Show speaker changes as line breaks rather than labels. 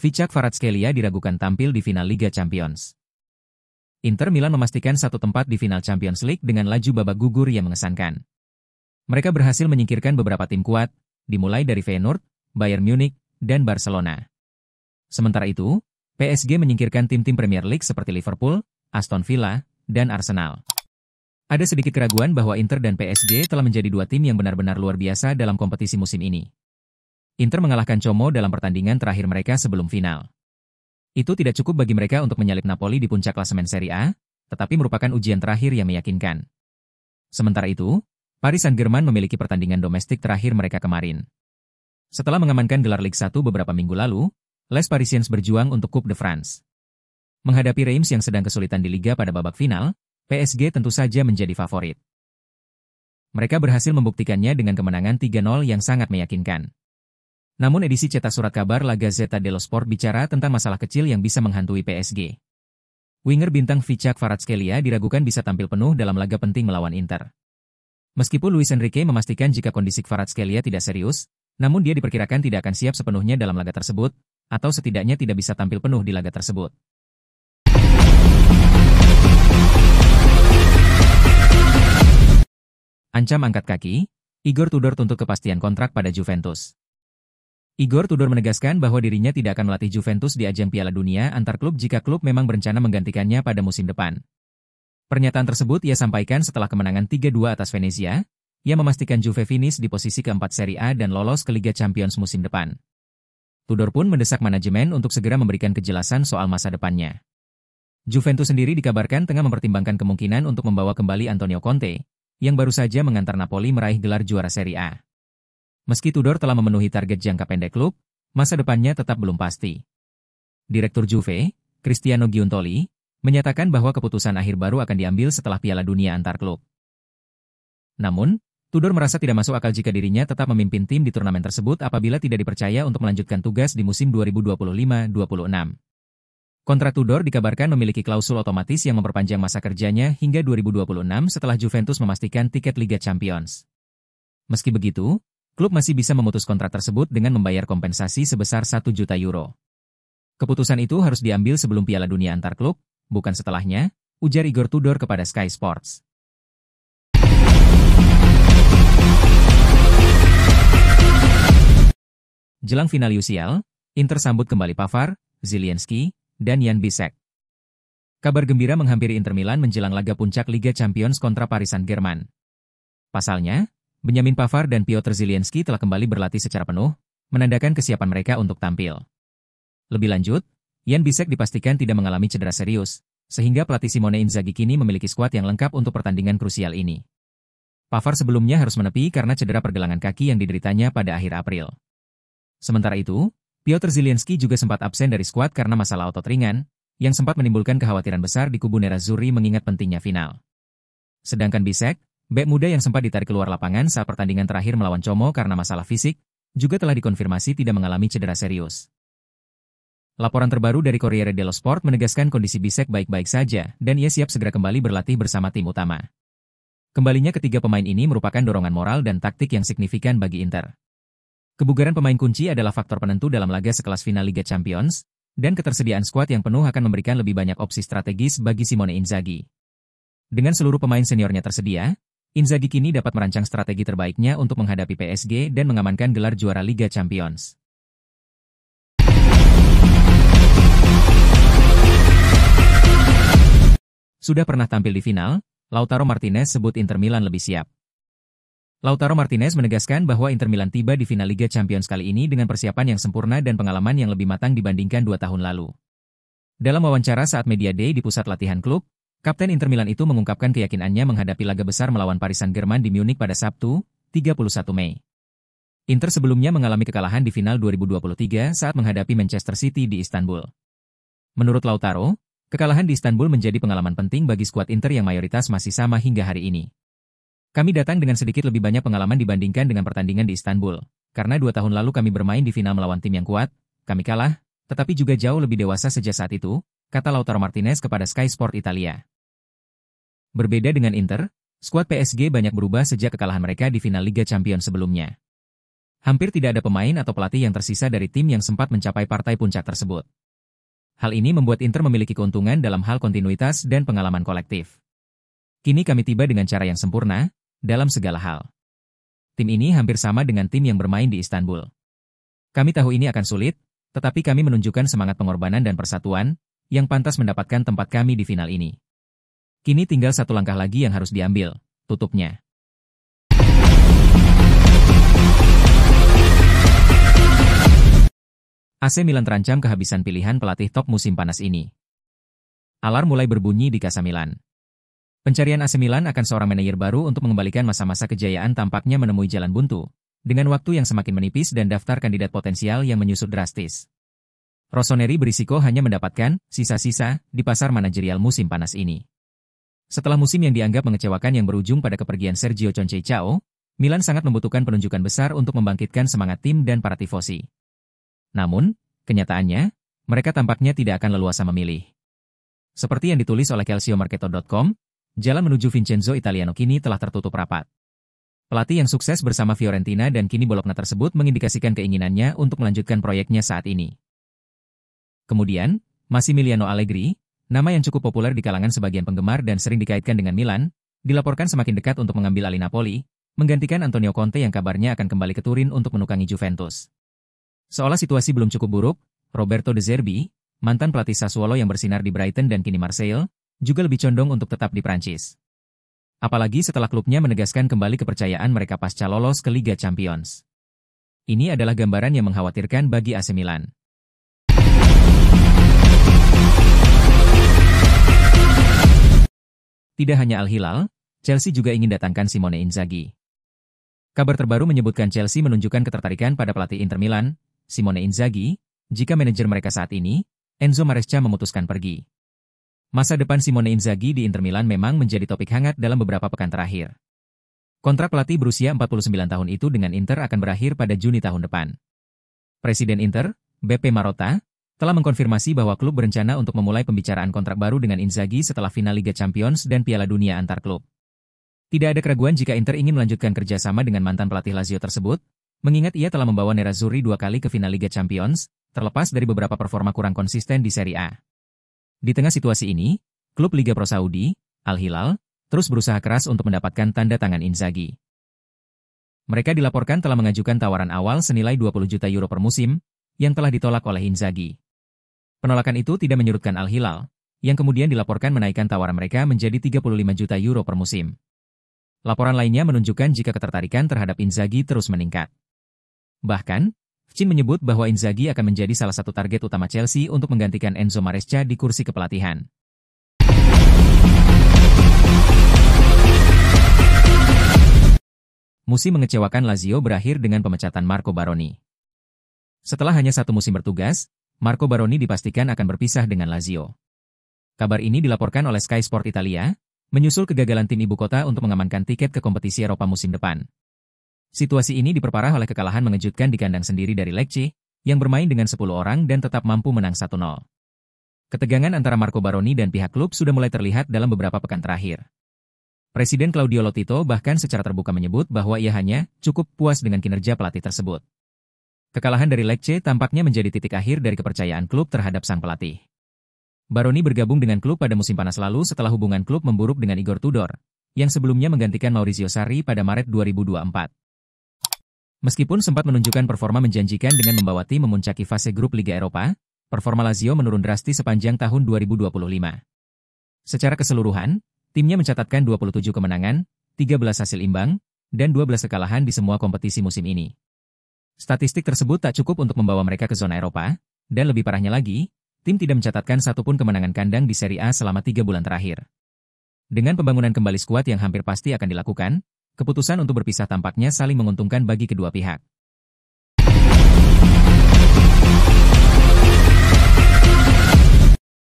Vichak Kvaratskhelia diragukan tampil di final Liga Champions. Inter Milan memastikan satu tempat di final Champions League dengan laju babak gugur yang mengesankan. Mereka berhasil menyingkirkan beberapa tim kuat, dimulai dari Feyenoord, Bayern Munich, dan Barcelona. Sementara itu, PSG menyingkirkan tim-tim Premier League seperti Liverpool, Aston Villa, dan Arsenal. Ada sedikit keraguan bahwa Inter dan PSG telah menjadi dua tim yang benar-benar luar biasa dalam kompetisi musim ini. Inter mengalahkan Como dalam pertandingan terakhir mereka sebelum final. Itu tidak cukup bagi mereka untuk menyalip Napoli di puncak klasemen Serie A, tetapi merupakan ujian terakhir yang meyakinkan. Sementara itu, Paris Saint-Germain memiliki pertandingan domestik terakhir mereka kemarin. Setelah mengamankan gelar Ligue 1 beberapa minggu lalu, Les Parisiens berjuang untuk Coupe de France. Menghadapi Reims yang sedang kesulitan di Liga pada babak final, PSG tentu saja menjadi favorit. Mereka berhasil membuktikannya dengan kemenangan 3-0 yang sangat meyakinkan. Namun edisi cetak surat kabar La Gazzetta dello Sport bicara tentang masalah kecil yang bisa menghantui PSG. Winger bintang Vichak Kvaratskhelia diragukan bisa tampil penuh dalam laga penting melawan Inter. Meskipun Luis Enrique memastikan jika kondisi Kvaratskhelia tidak serius, namun dia diperkirakan tidak akan siap sepenuhnya dalam laga tersebut, atau setidaknya tidak bisa tampil penuh di laga tersebut. Ancam angkat kaki, Igor Tudor tuntut kepastian kontrak pada Juventus. Igor Tudor menegaskan bahwa dirinya tidak akan melatih Juventus di ajang Piala Dunia antar klub jika klub memang berencana menggantikannya pada musim depan. Pernyataan tersebut ia sampaikan setelah kemenangan 3-2 atas Venezia, yang memastikan Juve finish di posisi keempat Serie A dan lolos ke Liga Champions musim depan. Tudor pun mendesak manajemen untuk segera memberikan kejelasan soal masa depannya. Juventus sendiri dikabarkan tengah mempertimbangkan kemungkinan untuk membawa kembali Antonio Conte, yang baru saja mengantar Napoli meraih gelar juara Serie A. Meski Tudor telah memenuhi target jangka pendek klub, masa depannya tetap belum pasti. Direktur Juve, Cristiano Giuntoli, menyatakan bahwa keputusan akhir baru akan diambil setelah Piala Dunia antar klub. Namun, Tudor merasa tidak masuk akal jika dirinya tetap memimpin tim di turnamen tersebut apabila tidak dipercaya untuk melanjutkan tugas di musim 2025-26. Kontrak Tudor dikabarkan memiliki klausul otomatis yang memperpanjang masa kerjanya hingga 2026 setelah Juventus memastikan tiket Liga Champions. Meski begitu, klub masih bisa memutus kontrak tersebut dengan membayar kompensasi sebesar 1 juta euro. Keputusan itu harus diambil sebelum Piala Dunia antar klub, bukan setelahnya, ujar Igor Tudor kepada Sky Sports. Jelang final UCL, Inter sambut kembali Pavard, Zielinski, dan Jan Bisek. Kabar gembira menghampiri Inter Milan menjelang laga puncak Liga Champions kontra Paris Saint-Germain. Pasalnya, Benjamin Pavard dan Piotr Zielinski telah kembali berlatih secara penuh, menandakan kesiapan mereka untuk tampil. Lebih lanjut, Jan Bisek dipastikan tidak mengalami cedera serius, sehingga pelatih Simone Inzaghi kini memiliki skuad yang lengkap untuk pertandingan krusial ini. Pavard sebelumnya harus menepi karena cedera pergelangan kaki yang dideritanya pada akhir April. Sementara itu, Piotr Zielinski juga sempat absen dari skuad karena masalah otot ringan, yang sempat menimbulkan kekhawatiran besar di kubu Nerazzurri mengingat pentingnya final. Sedangkan Bisek, bek muda yang sempat ditarik keluar lapangan saat pertandingan terakhir melawan Como karena masalah fisik, juga telah dikonfirmasi tidak mengalami cedera serius. Laporan terbaru dari Corriere dello Sport menegaskan kondisi Bisek baik-baik saja dan ia siap segera kembali berlatih bersama tim utama. Kembalinya ketiga pemain ini merupakan dorongan moral dan taktik yang signifikan bagi Inter. Kebugaran pemain kunci adalah faktor penentu dalam laga sekelas final Liga Champions, dan ketersediaan skuad yang penuh akan memberikan lebih banyak opsi strategis bagi Simone Inzaghi. Dengan seluruh pemain seniornya tersedia, Inzaghi kini dapat merancang strategi terbaiknya untuk menghadapi PSG dan mengamankan gelar juara Liga Champions. Sudah pernah tampil di final, Lautaro Martinez sebut Inter Milan lebih siap. Lautaro Martinez menegaskan bahwa Inter Milan tiba di final Liga Champions kali ini dengan persiapan yang sempurna dan pengalaman yang lebih matang dibandingkan 2 tahun lalu. Dalam wawancara saat Media Day di pusat latihan klub, Kapten Inter Milan itu mengungkapkan keyakinannya menghadapi laga besar melawan Paris Saint-Germain di Munich pada Sabtu, 31 Mei. Inter sebelumnya mengalami kekalahan di final 2023 saat menghadapi Manchester City di Istanbul. Menurut Lautaro, kekalahan di Istanbul menjadi pengalaman penting bagi skuad Inter yang mayoritas masih sama hingga hari ini. Kami datang dengan sedikit lebih banyak pengalaman dibandingkan dengan pertandingan di Istanbul. Karena 2 tahun lalu kami bermain di final melawan tim yang kuat, kami kalah, tetapi juga jauh lebih dewasa sejak saat itu, kata Lautaro Martinez kepada Sky Sport Italia. Berbeda dengan Inter, skuad PSG banyak berubah sejak kekalahan mereka di final Liga Champions sebelumnya. Hampir tidak ada pemain atau pelatih yang tersisa dari tim yang sempat mencapai partai puncak tersebut. Hal ini membuat Inter memiliki keuntungan dalam hal kontinuitas dan pengalaman kolektif. Kini kami tiba dengan cara yang sempurna, dalam segala hal. Tim ini hampir sama dengan tim yang bermain di Istanbul. Kami tahu ini akan sulit, tetapi kami menunjukkan semangat pengorbanan dan persatuan, yang pantas mendapatkan tempat kami di final ini. Kini tinggal satu langkah lagi yang harus diambil, tutupnya. AC Milan terancam kehabisan pilihan pelatih top musim panas ini. Alarm mulai berbunyi di Casa Milan. Pencarian AC Milan akan seorang manajer baru untuk mengembalikan masa-masa kejayaan tampaknya menemui jalan buntu, dengan waktu yang semakin menipis dan daftar kandidat potensial yang menyusut drastis. Rossoneri berisiko hanya mendapatkan sisa-sisa di pasar manajerial musim panas ini. Setelah musim yang dianggap mengecewakan yang berujung pada kepergian Sergio Conceição, Milan sangat membutuhkan penunjukan besar untuk membangkitkan semangat tim dan para tifosi. Namun, kenyataannya, mereka tampaknya tidak akan leluasa memilih. Seperti yang ditulis oleh calciomercato.com, jalan menuju Vincenzo Italiano kini telah tertutup rapat. Pelatih yang sukses bersama Fiorentina dan kini Bologna tersebut mengindikasikan keinginannya untuk melanjutkan proyeknya saat ini. Kemudian, Massimiliano Allegri, nama yang cukup populer di kalangan sebagian penggemar dan sering dikaitkan dengan Milan, dilaporkan semakin dekat untuk mengambil alih Napoli, menggantikan Antonio Conte yang kabarnya akan kembali ke Turin untuk menukangi Juventus. Seolah situasi belum cukup buruk, Roberto De Zerbi, mantan pelatih Sassuolo yang bersinar di Brighton dan kini Marseille, juga lebih condong untuk tetap di Prancis. Apalagi setelah klubnya menegaskan kembali kepercayaan mereka pasca lolos ke Liga Champions. Ini adalah gambaran yang mengkhawatirkan bagi AC Milan. Tidak hanya Al-Hilal, Chelsea juga ingin datangkan Simone Inzaghi. Kabar terbaru menyebutkan Chelsea menunjukkan ketertarikan pada pelatih Inter Milan, Simone Inzaghi, jika manajer mereka saat ini, Enzo Maresca memutuskan pergi. Masa depan Simone Inzaghi di Inter Milan memang menjadi topik hangat dalam beberapa pekan terakhir. Kontrak pelatih berusia 49 tahun itu dengan Inter akan berakhir pada Juni tahun depan. Presiden Inter, Beppe Marotta, telah mengkonfirmasi bahwa klub berencana untuk memulai pembicaraan kontrak baru dengan Inzaghi setelah final Liga Champions dan Piala Dunia antar klub. Tidak ada keraguan jika Inter ingin melanjutkan kerjasama dengan mantan pelatih Lazio tersebut, mengingat ia telah membawa Nerazzurri 2 kali ke final Liga Champions, terlepas dari beberapa performa kurang konsisten di Serie A. Di tengah situasi ini, klub Liga Pro Saudi, Al-Hilal, terus berusaha keras untuk mendapatkan tanda tangan Inzaghi. Mereka dilaporkan telah mengajukan tawaran awal senilai 20 juta euro per musim, yang telah ditolak oleh Inzaghi. Penolakan itu tidak menyurutkan Al-Hilal, yang kemudian dilaporkan menaikkan tawaran mereka menjadi 35 juta euro per musim. Laporan lainnya menunjukkan jika ketertarikan terhadap Inzaghi terus meningkat. Bahkan, Fcin menyebut bahwa Inzaghi akan menjadi salah satu target utama Chelsea untuk menggantikan Enzo Maresca di kursi kepelatihan. Musim mengecewakan Lazio berakhir dengan pemecatan Marco Baroni. Setelah hanya satu musim bertugas, Marco Baroni dipastikan akan berpisah dengan Lazio. Kabar ini dilaporkan oleh Sky Sport Italia, menyusul kegagalan tim ibu kota untuk mengamankan tiket ke kompetisi Eropa musim depan. Situasi ini diperparah oleh kekalahan mengejutkan di kandang sendiri dari Lecce, yang bermain dengan 10 orang dan tetap mampu menang 1-0. Ketegangan antara Marco Baroni dan pihak klub sudah mulai terlihat dalam beberapa pekan terakhir. Presiden Claudio Lotito bahkan secara terbuka menyebut bahwa ia hanya cukup puas dengan kinerja pelatih tersebut. Kekalahan dari Lecce tampaknya menjadi titik akhir dari kepercayaan klub terhadap sang pelatih. Baroni bergabung dengan klub pada musim panas lalu setelah hubungan klub memburuk dengan Igor Tudor, yang sebelumnya menggantikan Maurizio Sarri pada Maret 2024. Meskipun sempat menunjukkan performa menjanjikan dengan membawa tim memuncaki fase grup Liga Eropa, performa Lazio menurun drastis sepanjang tahun 2025. Secara keseluruhan, timnya mencatatkan 27 kemenangan, 13 hasil imbang, dan 12 kekalahan di semua kompetisi musim ini. Statistik tersebut tak cukup untuk membawa mereka ke zona Eropa, dan lebih parahnya lagi, tim tidak mencatatkan satupun kemenangan kandang di Serie A selama 3 bulan terakhir. Dengan pembangunan kembali skuad yang hampir pasti akan dilakukan, keputusan untuk berpisah tampaknya saling menguntungkan bagi kedua pihak.